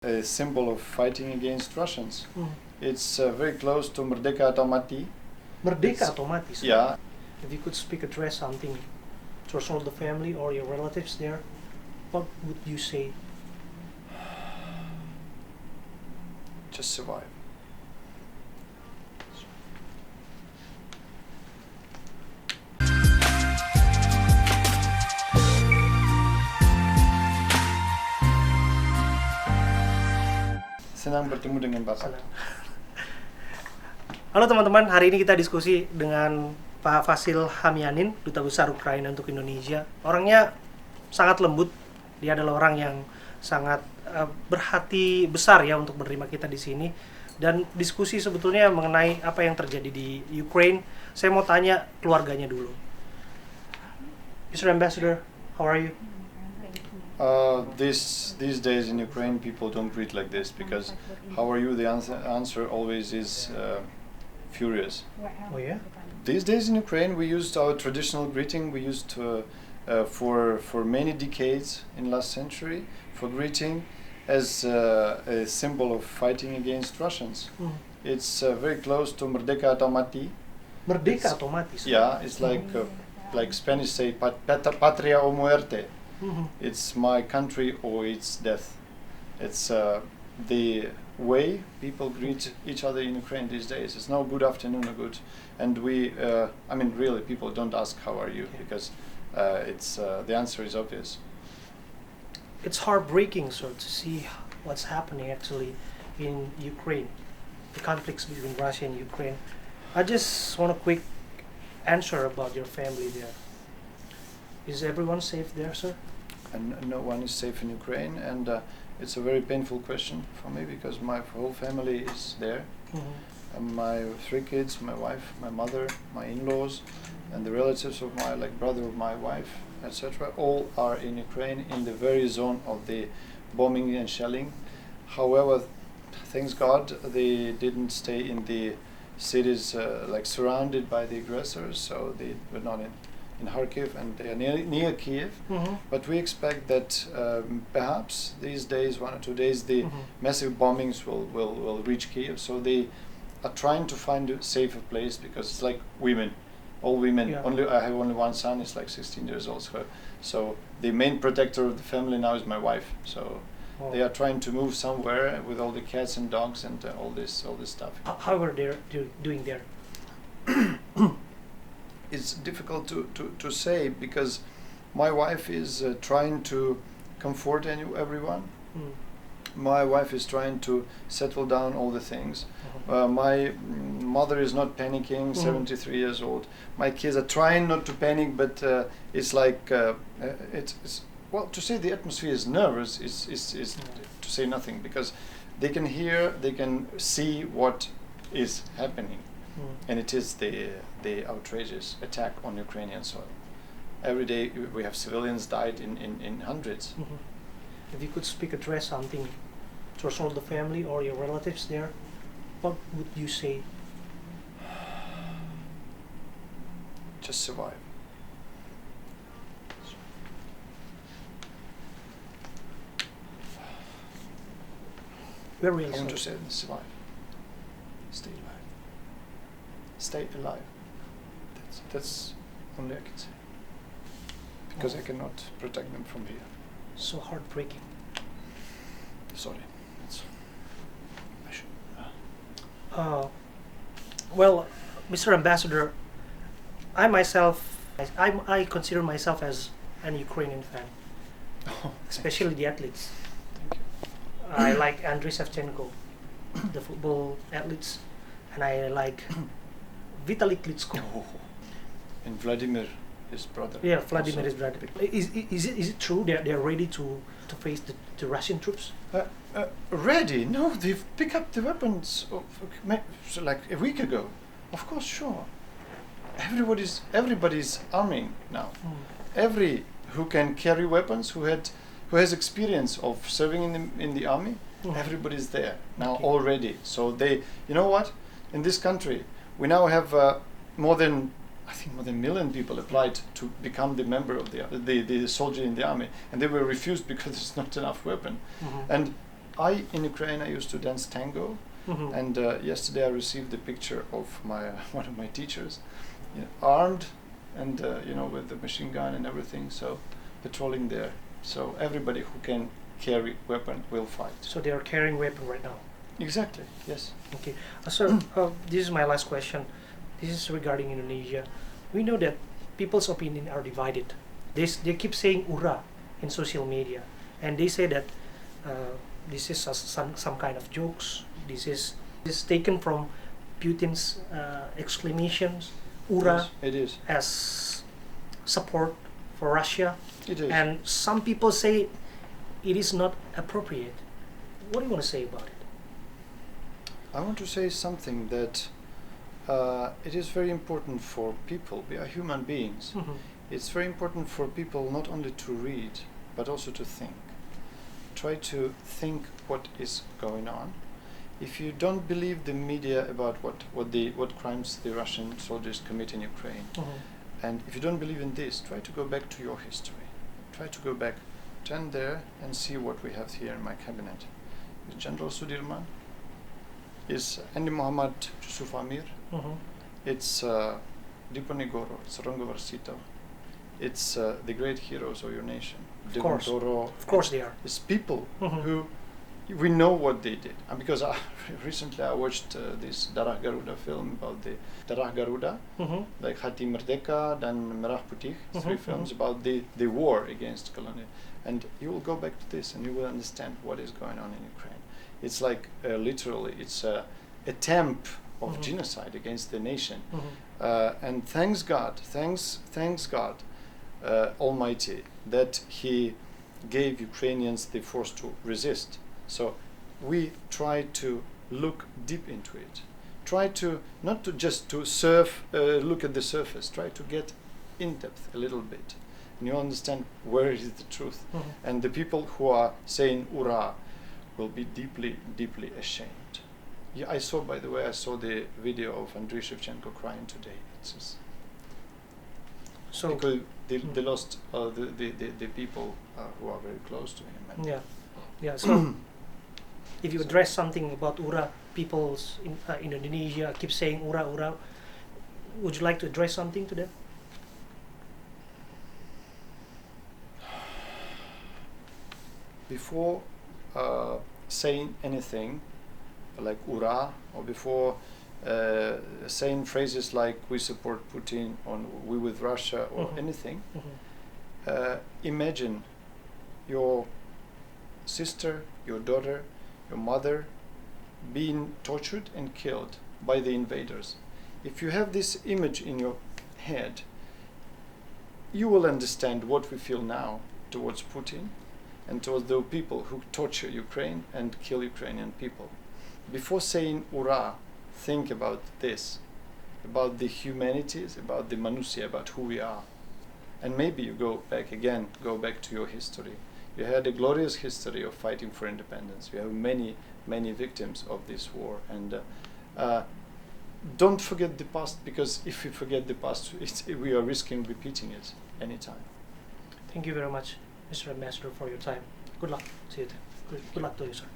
a symbol of fighting against Russians. It's very close to Merdeka atau mati. Merdeka atau mati. Yeah. If you could speak, address something towards all the family or your relatives there, what would you say? Just survive. Senang bertemu dengan Bapak. Halo teman-teman, hari ini kita diskusi dengan Pak Vasyl Hamianin, Duta Besar Ukraina untuk Indonesia. Orangnya sangat lembut, dia adalah orang yang sangat berhati besar ya untuk menerima kita di sini. Dan diskusi sebetulnya mengenai apa yang terjadi di Ukraine. Saya mau tanya keluarganya dulu. Mr. Ambassador, how are you? These days in Ukraine, people don't greet like this because "How are you?" The answer always is furious. Oh yeah. These days in Ukraine, we used our traditional greeting. We used for many decades in last century for greeting as a symbol of fighting against Russians. It's very close to Merdeka atau mati. Merdeka atau mati. Yeah, it's like Spanish say patria o muerte. It's my country or it's death. It's the way people greet each other in Ukraine these days. It's no good afternoon or good, and we, really, people don't ask how are you because it's the answer is obvious. It's heartbreaking, sir, to see what's happening actually in Ukraine, the conflicts between Russia and Ukraine. I just want a quick answer about your family there. Is everyone safe there, sir? And no one is safe in Ukraine, and it's a very painful question for me because my whole family is there. My 3 kids, my wife, my mother, my in-laws, and the relatives of my brother of my wife, etc. All are in Ukraine in the very zone of the bombing and shelling. However, thanks God, they didn't stay in the cities surrounded by the aggressors, so they were not in Kharkiv, and they are near Kiev. But we expect that perhaps these days, 1 or 2 days, the massive bombings will reach Kiev. So they are trying to find a safer place because it's like women, all women. Yeah. I have only one son. He's like 16 years old. So the main protector of the family now is my wife. So they are trying to move somewhere with all the cats and dogs and all this stuff. How are they doing there? It's difficult to say because my wife is trying to comfort everyone. My wife is trying to settle down all the things. My mother is not panicking, 73 years old. My kids are trying not to panic, but it's like to say the atmosphere is nervous is to say nothing because they can hear, they can see what is happening. And it is the outrageous attack on Ukrainian soil. Every day we have civilians died in hundreds. If you could speak, address something towards all the family or your relatives there, what would you say? Just survive. Very I want to well. say survive. Stay alive. Stay alive. That's only I can say. Because I cannot protect them from here. So heartbreaking. Sorry. I should. Well, Mr. Ambassador, I consider myself as an Ukrainian fan, especially the athletes. Thank you. I like Andriy Shevchenko, the football athletes, and I like Vitaly Klitschko. And Vladimir, his brother. Yeah, Vladimir also. is brother. Is it true they're ready to face the Russian troops? Ready? No, they've picked up the weapons like a week ago. Of course, sure. Everybody's arming now. Every who can carry weapons, who has experience of serving in the army, everybody's there now already. So they, you know what? In this country, we now have more than a million people applied to become the member of the soldier in the army, and they were refused because there's not enough weapon. And in Ukraine, I used to dance tango, and yesterday I received a picture of one of my teachers, armed and with the machine gun and everything, so patrolling there. So everybody who can carry weapon will fight. So they are carrying weapon right now. Exactly. Yes. Okay, sir. This is my last question. This is regarding Indonesia. We know that people's opinion are divided. They keep saying "ura" in social media, and they say that this is some kind of jokes. This is taken from Putin's exclamations "ura" Yes, it is. as support for Russia. It is. And some people say it is not appropriate. What do you want to say about it? I want to say something that it is very important for people. We are human beings. It's very important for people not only to read, but also to think. Try to think what is going on. If you don't believe the media about what crimes the Russian soldiers commit in Ukraine, and if you don't believe in this, try to go back to your history. Try to go back, turn there and see what we have here in my cabinet. It's General Sudirman, it's Andy Muhammad Yusuf Amir, it's Diponegoro, it's Rongo Varsito, it's the great heroes of your nation. Of course they are. It's people who we know what they did. And because recently I watched this Darah Garuda film about the Darah Garuda, like Hati Merdeka dan Merah Putih, three films about the war against colonial. And you will go back to this and you will understand what is going on in Ukraine. It's like literally, it's a attempt of genocide against the nation. And thanks God Almighty that He gave Ukrainians the force to resist. So we try to look deep into it. Try to not to just to look at the surface. Try to get in depth a little bit, and you understand where is the truth. And the people who are saying "ura" will be deeply, deeply ashamed. Yeah, I saw the video of Andriy Shevchenko crying today. It's just because they lost the people who are very close to him. And yeah. So if you address something about "ura," people in Indonesia keep saying "ura, ura." Would you like to address something to them? Before saying anything like "ura," or before saying phrases like "we support Putin" or "we with Russia" or anything, imagine your sister, your daughter, your mother being tortured and killed by the invaders. If you have this image in your head, you will understand what we feel now towards Putin and towards the people who torture Ukraine and kill Ukrainian people. Before saying "ura," think about this, about the humanities, about the manusia, about who we are. And maybe you go back to your history. You had a glorious history of fighting for independence. You have many, many victims of this war. And don't forget the past, because if we forget the past, we are risking repeating it anytime. Thank you very much, Mr. Ambassador, for your time. Good luck. See you then. Good luck to you, sir.